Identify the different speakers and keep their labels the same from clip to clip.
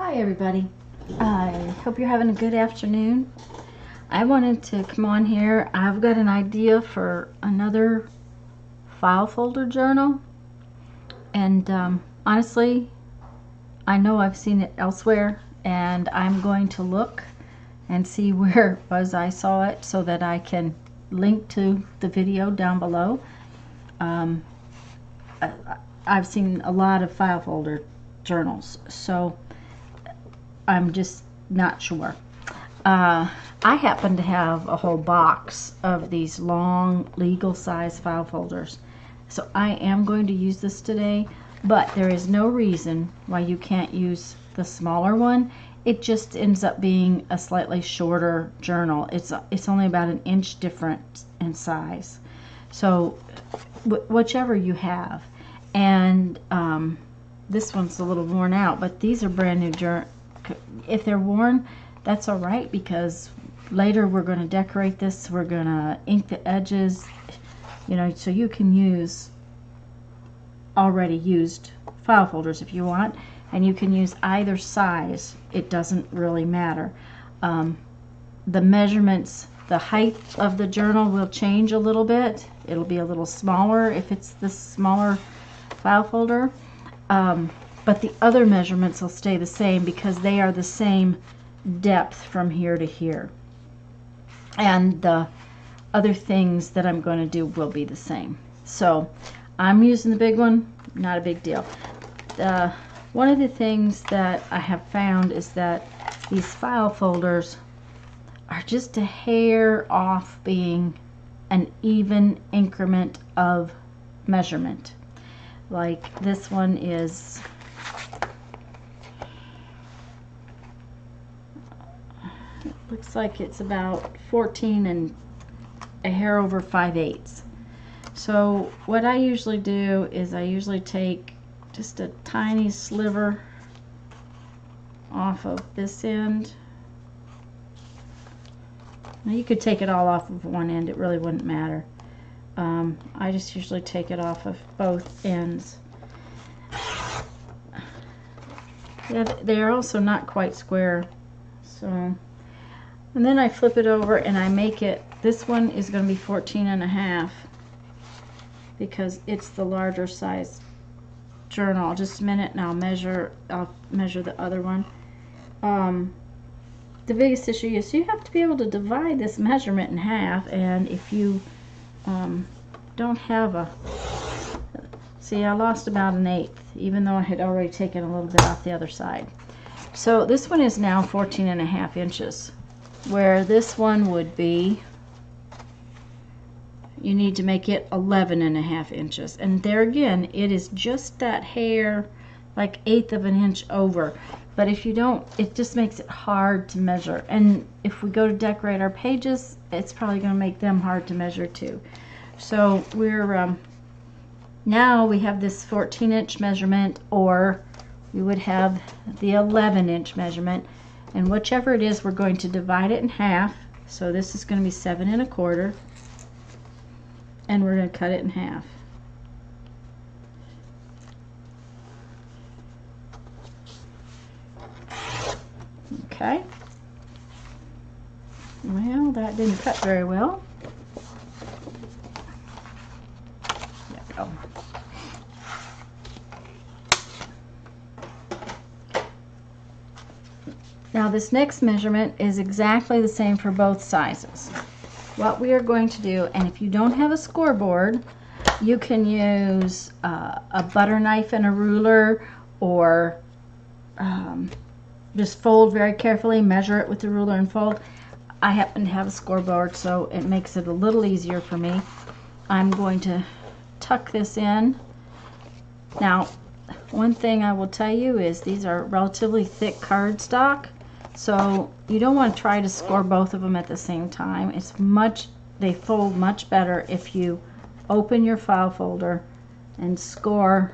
Speaker 1: Hi everybody. I hope you're having a good afternoon. I wanted to come on here. I've got an idea for another file folder journal, and honestly, I know I've seen it elsewhere, and I'm going to look and see where it was I saw it so that I can link to the video down below. I've seen a lot of file folder journals, so I'm just not sure. I happen to have a whole box of these long legal size file folders, so I am going to use this today, but there is no reason why you can't use the smaller one. It just ends up being a slightly shorter journal. It's only about an inch different in size, so whichever you have. And this one's a little worn out, but these are brand new journals. If they're worn, that's all right, because later we're going to decorate this. We're going to ink the edges, you know, so you can use already used file folders if you want, and you can use either size. It doesn't really matter. The measurements, the height of the journal will change a little bit. It'll be a little smaller if it's the smaller file folder. But the other measurements will stay the same because they are the same depth from here to here. And the other things that I'm going to do will be the same. So I'm using the big one, not a big deal. One of the things that I have found is that these file folders are just a hair off being an even increment of measurement. Like this one is, looks like it's about 14 and a hair over 5/8. So what I usually do is I usually take just a tiny sliver off of this end. Now you could take it all off of one end, it really wouldn't matter. I just usually take it off of both ends. Yeah, they're also not quite square. So, and then I flip it over and I make it, this one is going to be 14.5 because it's the larger size journal. Just a minute and I'll measure the other one. The biggest issue is you have to be able to divide this measurement in half, and if you don't have a, see, I lost about 1/8 even though I had already taken a little bit off the other side. So this one is now 14.5 inches, where this one would be, you need to make it 11.5 inches, and there again it is just that hair, like 1/8 of an inch over. But if you don't, it just makes it hard to measure, and if we go to decorate our pages, it's probably going to make them hard to measure too. So we're now we have this 14-inch measurement, or we would have the 11-inch measurement, and whichever it is, we're going to divide it in half. So this is going to be 7 1/4, and we're going to cut it in half. Okay. Well, that didn't cut very well. There we go. Now this next measurement is exactly the same for both sizes. What we are going to do, and if you don't have a scoreboard, you can use a butter knife and a ruler, or just fold very carefully, measure it with the ruler and fold. I happen to have a scoreboard, so it makes it a little easier for me. I'm going to tuck this in. Now, one thing I will tell you is these are relatively thick cardstock, so you don't want to try to score both of them at the same time. They fold much better if you open your file folder and score.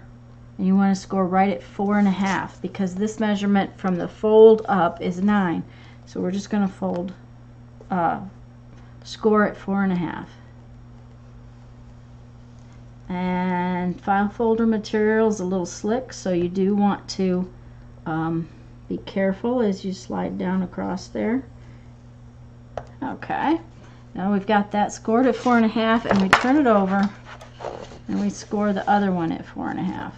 Speaker 1: And you want to score right at 4.5, because this measurement from the fold up is 9. So we're just going to fold, score at 4.5. And file folder material is a little slick, so you do want to Be careful as you slide down across there. Okay, now we've got that scored at 4.5, and we turn it over and we score the other one at 4.5.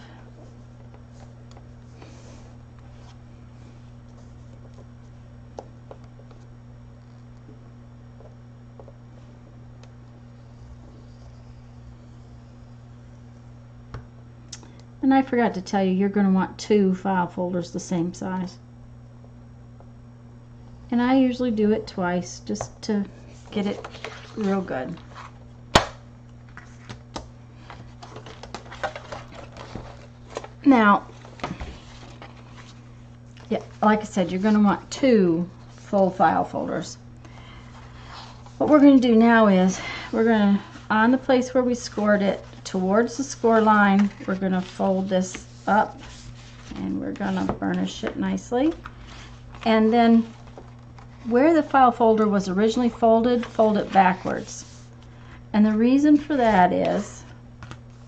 Speaker 1: And I forgot to tell you, you're going to want 2 file folders the same size. And I usually do it twice just to get it real good. Now, yeah, like I said, you're going to want 2 full file folders. What we're going to do now is we're going to, on the place where we scored it, towards the score line, we're going to fold this up and we're going to burnish it nicely. And then where the file folder was originally folded, fold it backwards. And the reason for that is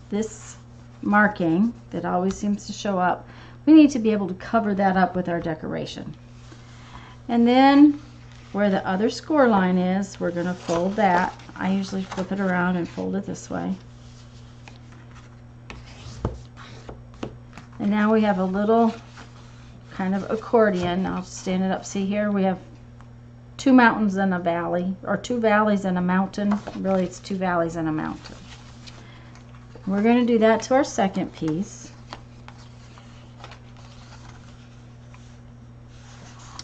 Speaker 1: this marking that always seems to show up, we need to be able to cover that up with our decoration. And then where the other score line is, we're going to fold that. I usually flip it around and fold it this way. And now we have a little kind of accordion. I'll stand it up. See here, we have 2 mountains and a valley, or 2 valleys and a mountain. Really, it's 2 valleys and a mountain. We're going to do that to our second piece.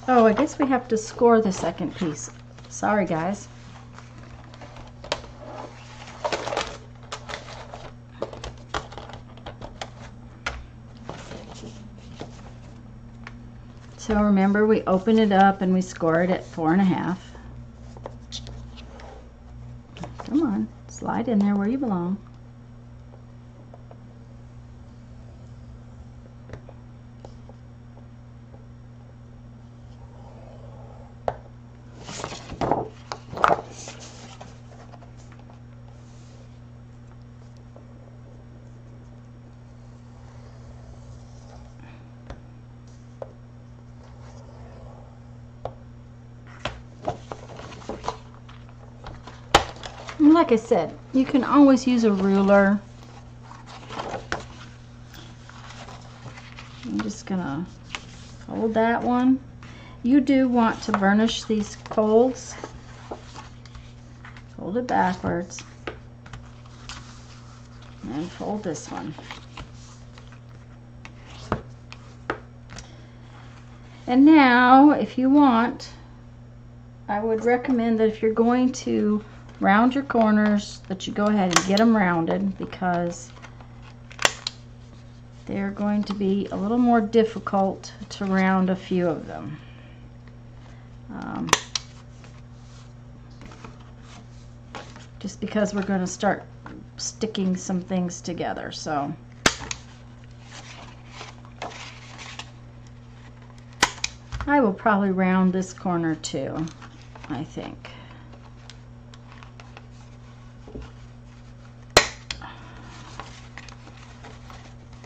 Speaker 1: Oh, I guess we have to score the second piece. Sorry, guys. So remember, we open it up and we score it at 4.5. Come on, slide in there where you belong. Like I said, you can always use a ruler. I'm just gonna fold that one. You do want to burnish these folds. Fold it backwards and fold this one. And now, if you want, I would recommend that if you're going to round your corners, that you go ahead and get them rounded, because they're going to be a little more difficult to round a few of them. Just because we're going to start sticking some things together. So I will probably round this corner too, I think.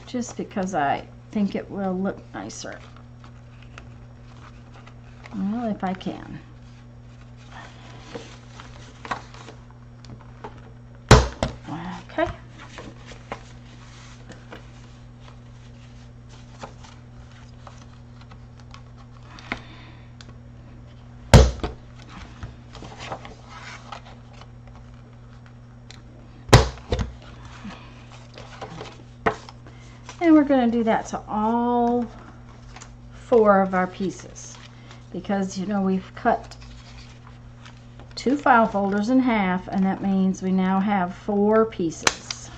Speaker 1: Just because I think it will look nicer. Well, if I can. Okay. And we're going to do that to all 4 of our pieces, because you know we've cut 2 file folders in half, and that means we now have 4 pieces.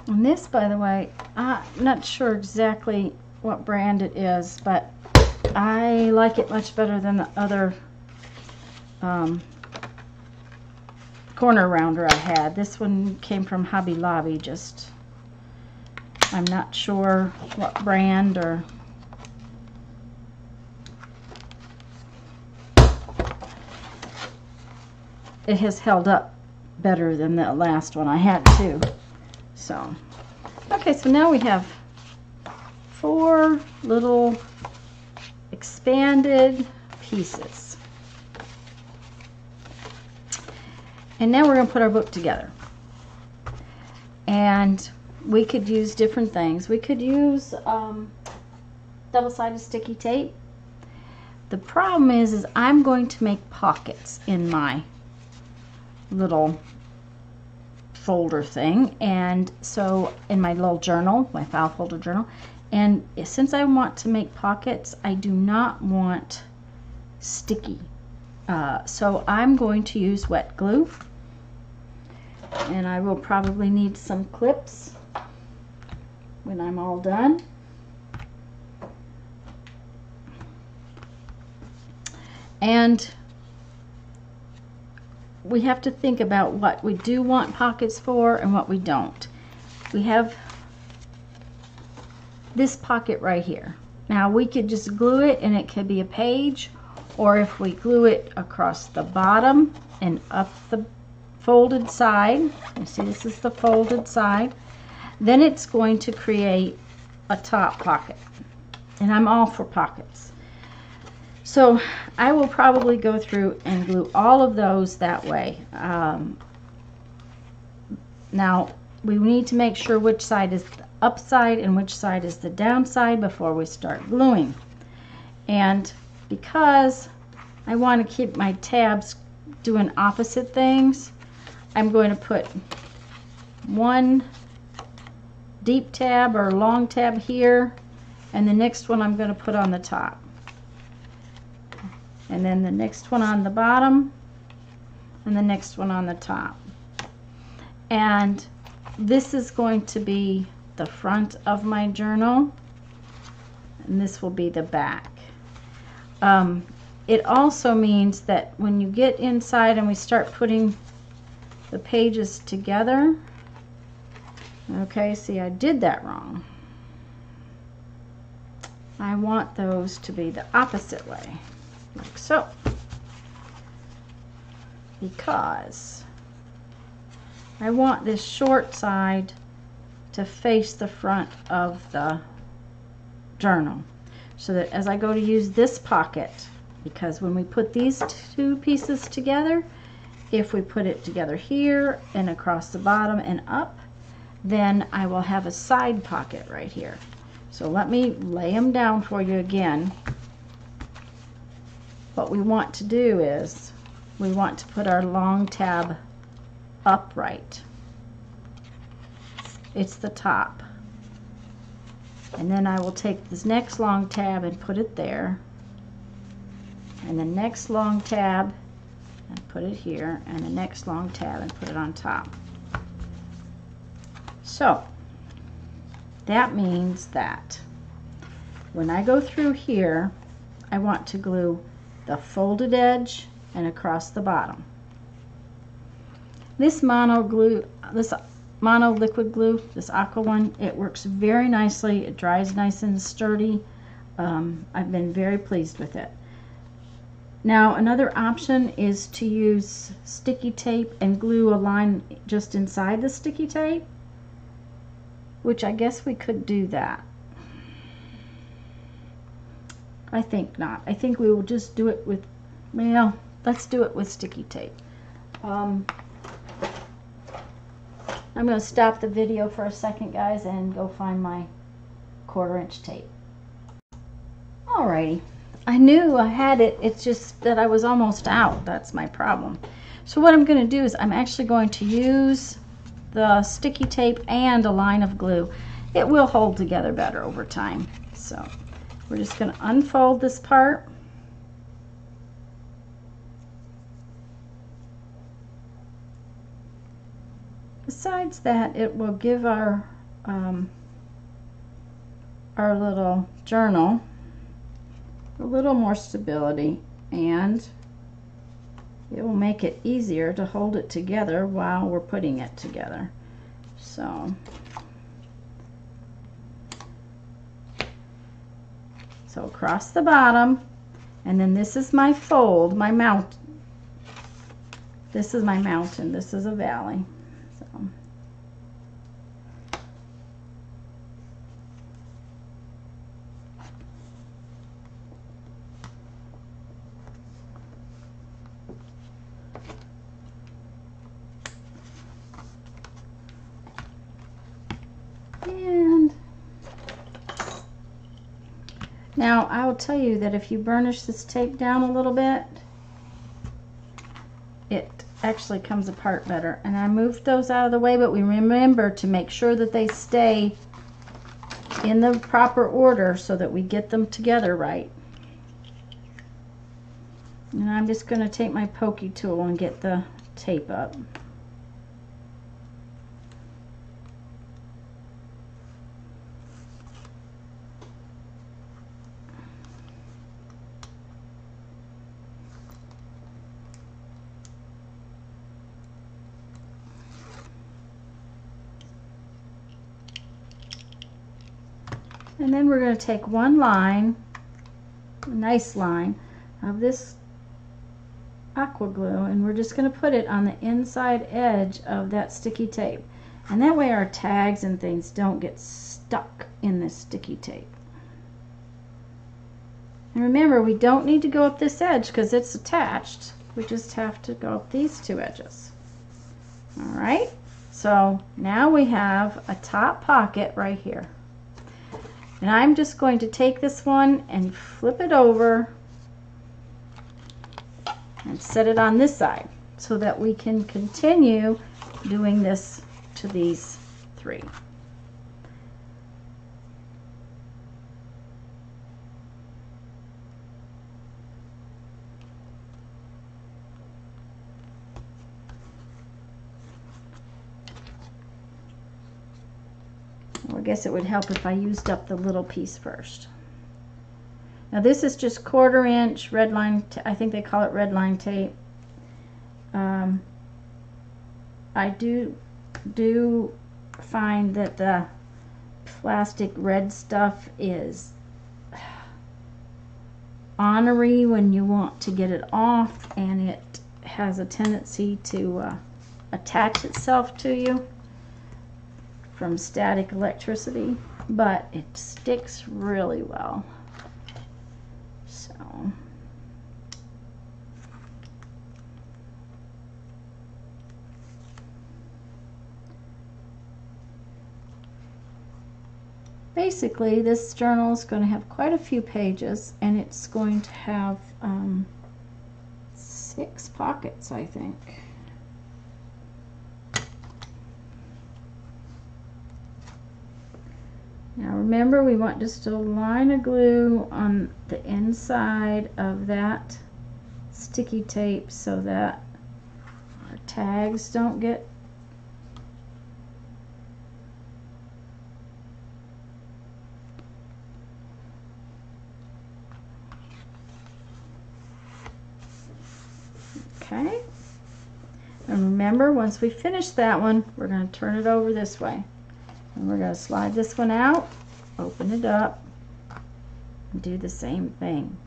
Speaker 1: And this, by the way, I'm not sure exactly what brand it is, but I like it much better than the other corner rounder I had. This one came from Hobby Lobby. Just, I'm not sure what brand, or it has held up better than the last one I had too. So, okay, so now we have 4 little expanded pieces. And now we're going to put our book together. And we could use different things. We could use double-sided sticky tape. The problem is I'm going to make pockets in my little folder thing, and so in my little journal, my file folder journal, and since I want to make pockets, I do not want sticky. So I'm going to use wet glue, and I will probably need some clips when I'm all done. And we have to think about what we do want pockets for and what we don't. We have this pocket right here. Now we could just glue it and it could be a page, or if we glue it across the bottom and up the folded side, you see this is the folded side, then it's going to create a top pocket. And I'm all for pockets. So I will probably go through and glue all of those that way. Now we need to make sure which side is the upside and which side is the downside before we start gluing. And because I want to keep my tabs doing opposite things, I'm going to put one deep tab or long tab here, and the next one I'm going to put on the top. And then the next one on the bottom, and the next one on the top. And this is going to be the front of my journal, and this will be the back. It also means that when you get inside and we start putting the pages together, okay, see, I did that wrong. I want those to be the opposite way, like so, because I want this short side to face the front of the journal, so that as I go to use this pocket, because when we put these 2 pieces together, if we put it together here and across the bottom and up, then I will have a side pocket right here. So let me lay them down for you again. What we want to do is we want to put our long tab upright. It's the top. And then I will take this next long tab and put it there. And the next long tab and put it here. And the next long tab and put it on top. So that means that when I go through here, I want to glue the folded edge and across the bottom. This mono liquid glue, this aqua one, it works very nicely. It dries nice and sturdy. I've been very pleased with it. Now another option is to use sticky tape and glue a line just inside the sticky tape, which I guess we could do that. I think not. I think we will just do it with, well, let's do it with sticky tape. I'm going to stop the video for a second, guys, and go find my 1/4 inch tape. Alrighty. I knew I had it, it's just that I was almost out. That's my problem. So what I'm going to do is I'm actually going to use the sticky tape and a line of glue. It will hold together better over time. So we're just going to unfold this part. Besides that, it will give our little journal a little more stability, and it will make it easier to hold it together while we're putting it together. So across the bottom, and then this is my fold, my mount. This is my mountain. This is a valley. So. And now I will tell you that if you burnish this tape down a little bit, it actually comes apart better. And I moved those out of the way, but we remember to make sure that they stay in the proper order so that we get them together right. And I'm just going to take my pokey tool and get the tape up. And then we're going to take one line, a nice line, of this aqua glue, and we're just going to put it on the inside edge of that sticky tape. And that way our tags and things don't get stuck in this sticky tape. And remember, we don't need to go up this edge because it's attached. We just have to go up these two edges. All right, so now we have a top pocket right here. And I'm just going to take this one and flip it over and set it on this side so that we can continue doing this to these three. Well, I guess it would help if I used up the little piece first. Now this is just 1/4 inch red line, I think they call it red line tape. I do find that the plastic red stuff is ornery when you want to get it off, and it has a tendency to attach itself to you from static electricity, but it sticks really well. So basically this journal is going to have quite a few pages, and it's going to have 6 pockets, I think. Now remember, we want just a line of glue on the inside of that sticky tape so that our tags don't get okay. And remember, once we finish that one, we're going to turn it over this way. And we're going to slide this one out, open it up, and do the same thing.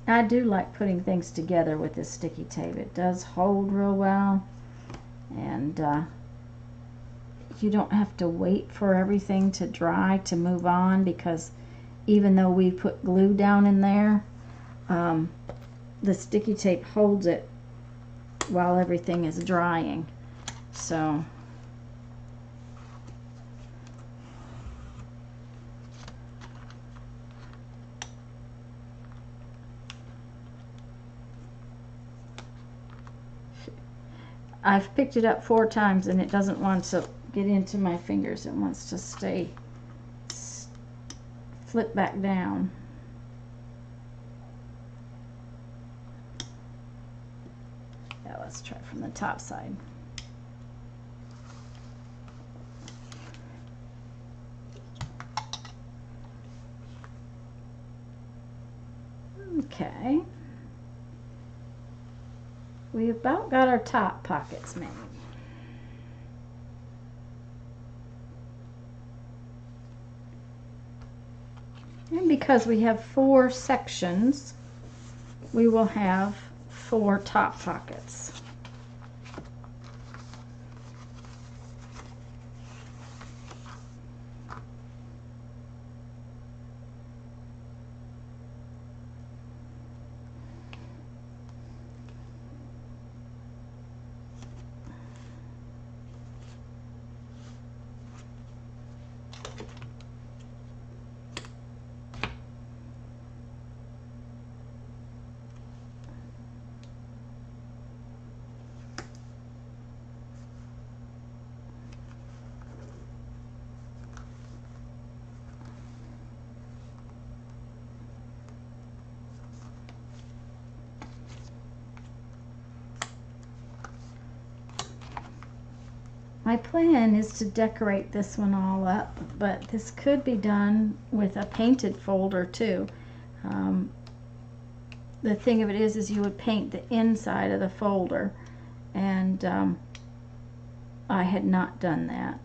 Speaker 1: I do like putting things together with this sticky tape. It does hold real well, and you don't have to wait for everything to dry to move on, because even though we put glue down in there, the sticky tape holds it while everything is drying. So I've picked it up 4 times and it doesn't want to get into my fingers. It wants to stay, flip back down. Yeah, let's try from the top side. Okay. we about got our top pockets made. And because we have 4 sections, we will have 4 top pockets. My plan is to decorate this one all up, but this could be done with a painted folder too. The thing of it is you would paint the inside of the folder, and I had not done that.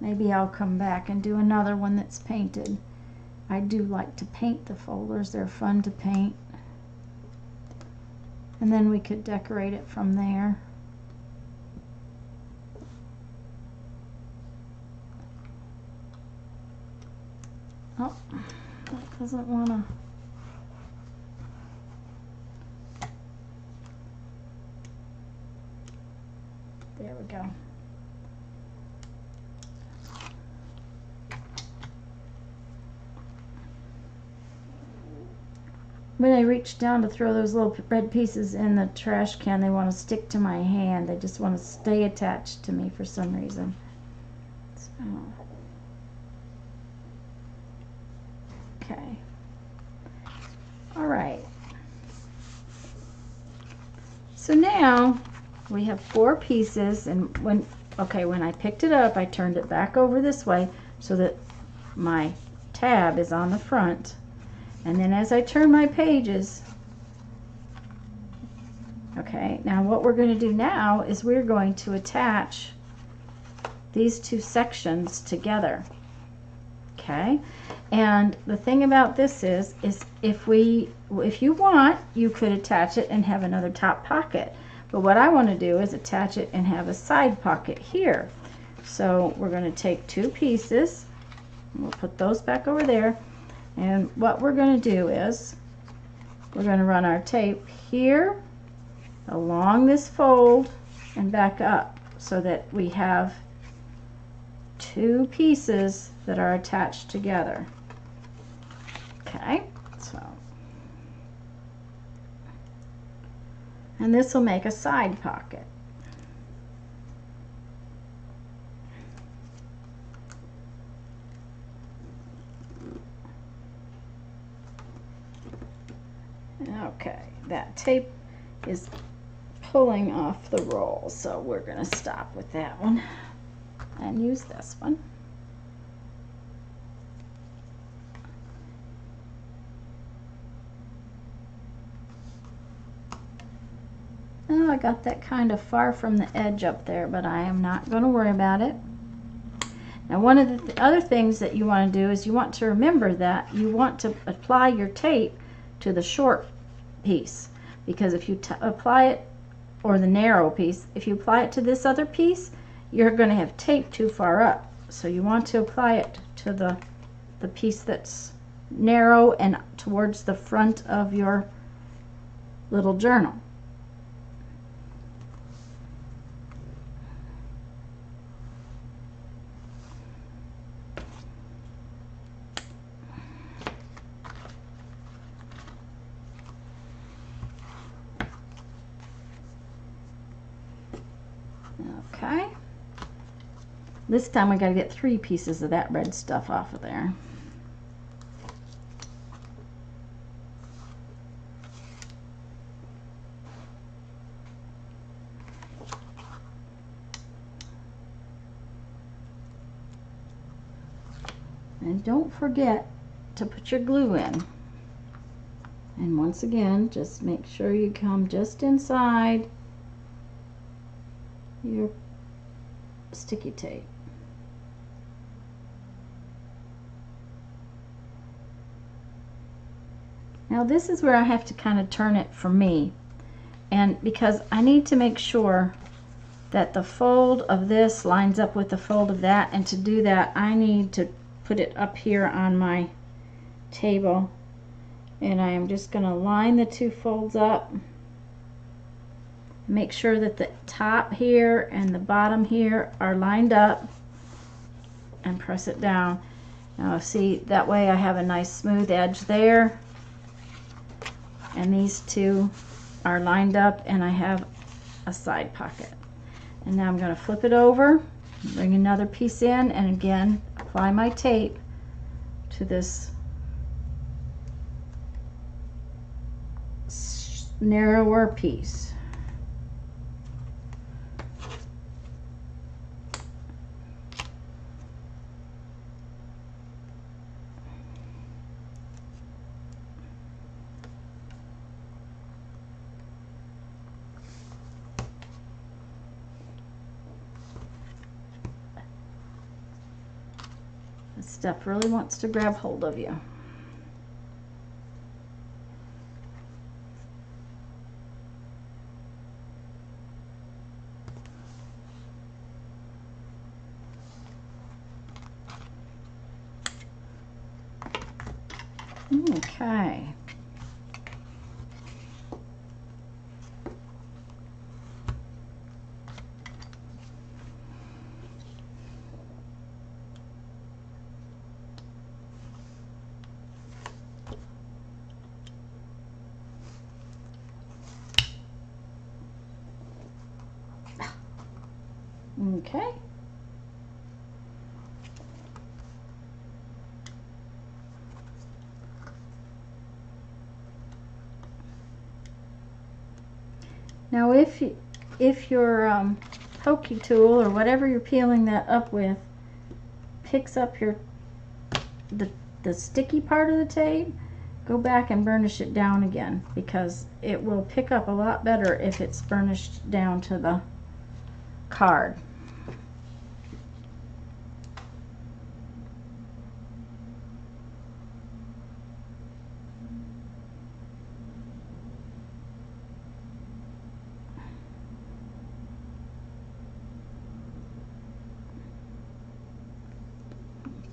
Speaker 1: Maybe I'll come back and do another one that's painted. I do like to paint the folders. They're fun to paint. And then we could decorate it from there. Oh, that doesn't want to. There we go. When I reach down to throw those little red pieces in the trash can, they want to stick to my hand. They just want to stay attached to me for some reason. So, okay. All right. So now we have 4 pieces, and when I picked it up, I turned it back over this way so that my tab is on the front. And then as I turn my pages, okay, now what we're going to do now is we're going to attach these 2 sections together. Okay, and the thing about this is if you want, you could attach it and have another top pocket. But what I want to do is attach it and have a side pocket here. So we're going to take 2 pieces, and we'll put those back over there. And what we're going to do is we're going to run our tape here along this fold and back up so that we have 2 pieces that are attached together. Okay, so, and this will make a side pocket. Okay, that tape is pulling off the roll, so we're going to stop with that one and use this one. Oh, I got that kind of far from the edge up there, but I am not going to worry about it. Now, one of the other things that you want to do is you want to remember that you want to apply your tape to the short piece, because if you apply it, or the narrow piece, if you apply it to this other piece, you're going to have tape too far up. So you want to apply it to the piece that's narrow and towards the front of your little journal. Okay, this time we got to get 3 pieces of that red stuff off of there. And don't forget to put your glue in. And once again, just make sure you come just inside your sticky tape. Now this is where I have to kind of turn it for me, and because I need to make sure that the fold of this lines up with the fold of that, and to do that I need to put it up here on my table, and I am just going to line the two folds up, make sure that the top here and the bottom here are lined up, and press it down. Now see, that way I have a nice smooth edge there, and these two are lined up, and I have a side pocket. And now I'm going to flip it over, bring another piece in, and again apply my tape to this narrower piece. This stuff really wants to grab hold of you. Okay. Okay. Now if your pokey tool or whatever you're peeling that up with picks up the sticky part of the tape, go back and burnish it down again, because it will pick up a lot better if it's burnished down to the card.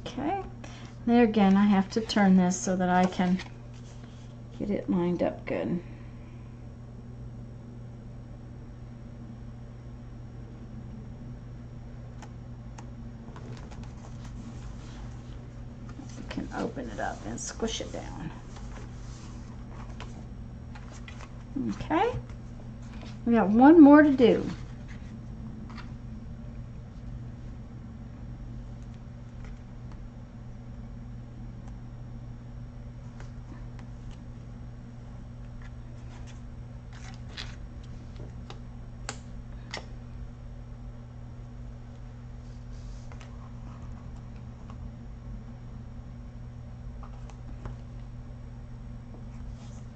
Speaker 1: Okay, there again I have to turn this so that I can get it lined up good. You can open it up and squish it down. Okay, we got one more to do.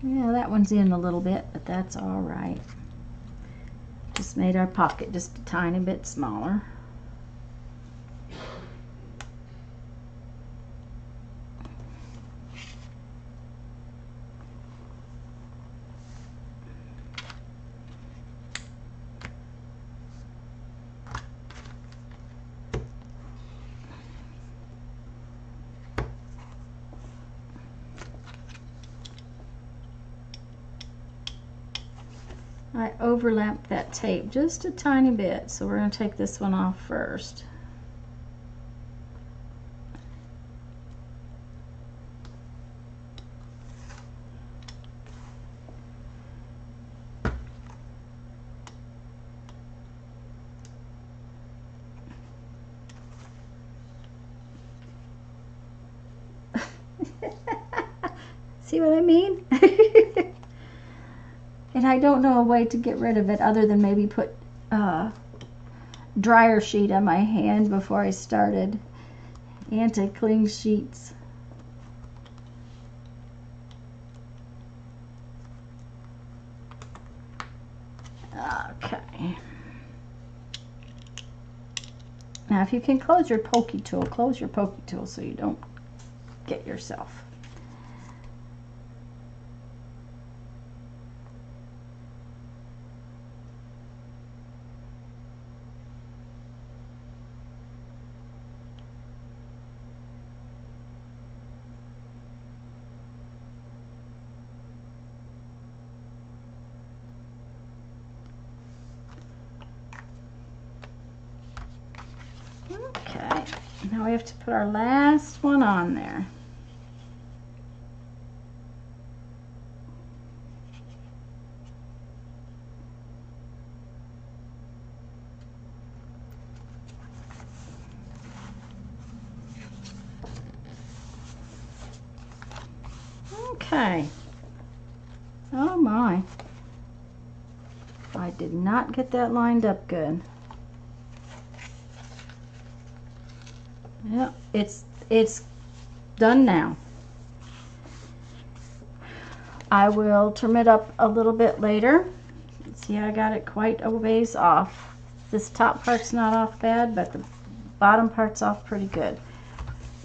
Speaker 1: Yeah, that one's in a little bit, but that's all right. Just made our pocket just a tiny bit smaller. I overlapped that tape just a tiny bit, so we're going to take this one off first. See what I mean? And I don't know a way to get rid of it other than maybe put dryer sheet on my hand before I started. Anti-cling sheets. Okay. Now if you can close your pokey tool so you don't get yourself. Okay, now we have to put our last one on there. Okay. Oh my. I did not get that lined up good. Yep, it's done now. I will trim it up a little bit later. See, I got it quite a ways off. This top part's not off bad, but the bottom part's off pretty good.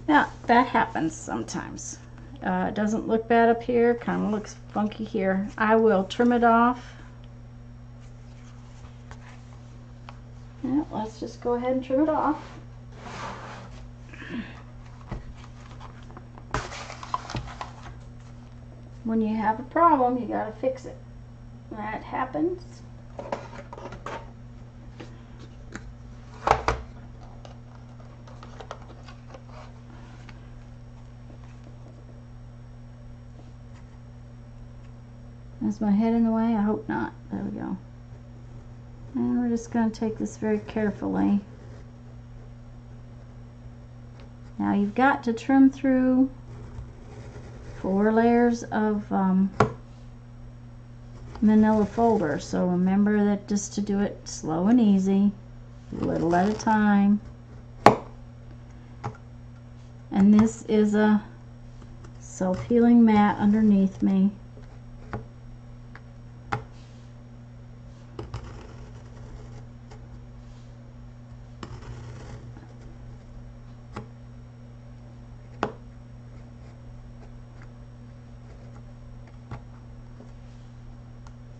Speaker 1: Now, that happens sometimes. It doesn't look bad up here, kind of looks funky here. I will trim it off. Yeah, let's just go ahead and trim it off. When you have a problem, you gotta fix it. That happens. Is my head in the way? I hope not. There we go. And we're just going to take this very carefully. Now you've got to trim through 4 layers of manila folder. So remember that just to do it slow and easy, little at a time. And this is a self-healing mat underneath me.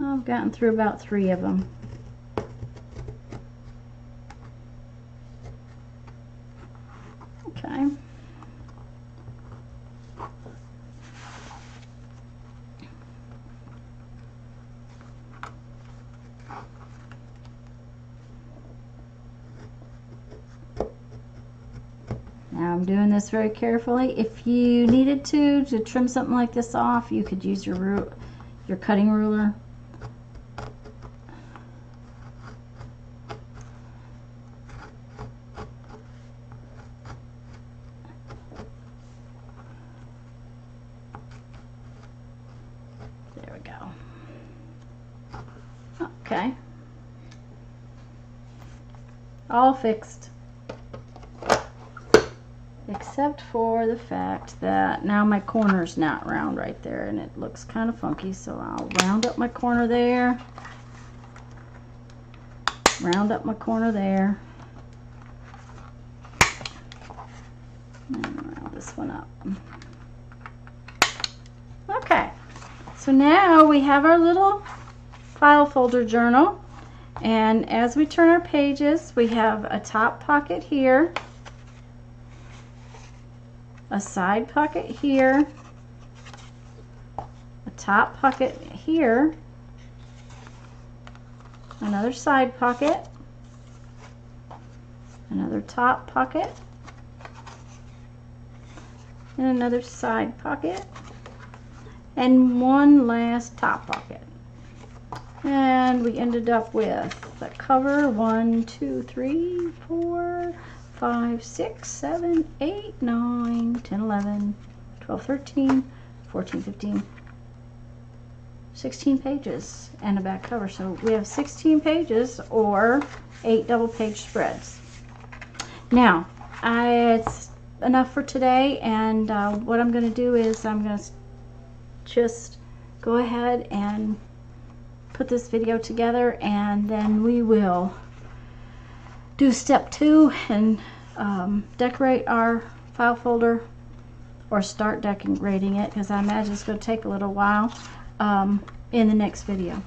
Speaker 1: I've gotten through about 3 of them. Okay. Now I'm doing this very carefully. If you needed to trim something like this off, you could use your cutting ruler. There we go. Okay. All fixed. Except for the fact that now my corner's not round right there and it looks kind of funky, so I'll round up my corner there, round up my corner there, and round this one up. Okay, so now we have our little file folder journal, and as we turn our pages, we have a top pocket here, a side pocket here, a top pocket here, another side pocket, another top pocket, and another side pocket, and one last top pocket. And we ended up with the cover 1, 2, 3, 4, 5, 6, 7, 8, 9, 10, 11, 12, 13, 14, 15, 16 pages and a back cover. So we have 16 pages or 8 double page spreads. Now, it's enough for today, and what I'm going to do is I'm going to just go ahead and put this video together, and then we will do step 2 and decorate our file folder, or start decorating it, because I imagine it's going to take a little while, in the next video.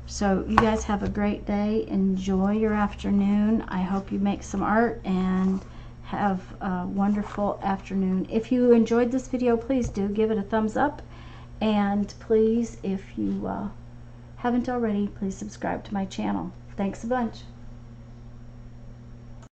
Speaker 1: So you guys have a great day. Enjoy your afternoon. I hope you make some art and have a wonderful afternoon. If you enjoyed this video, please do give it a thumbs up, and please, if you haven't already, please subscribe to my channel. Thanks a bunch.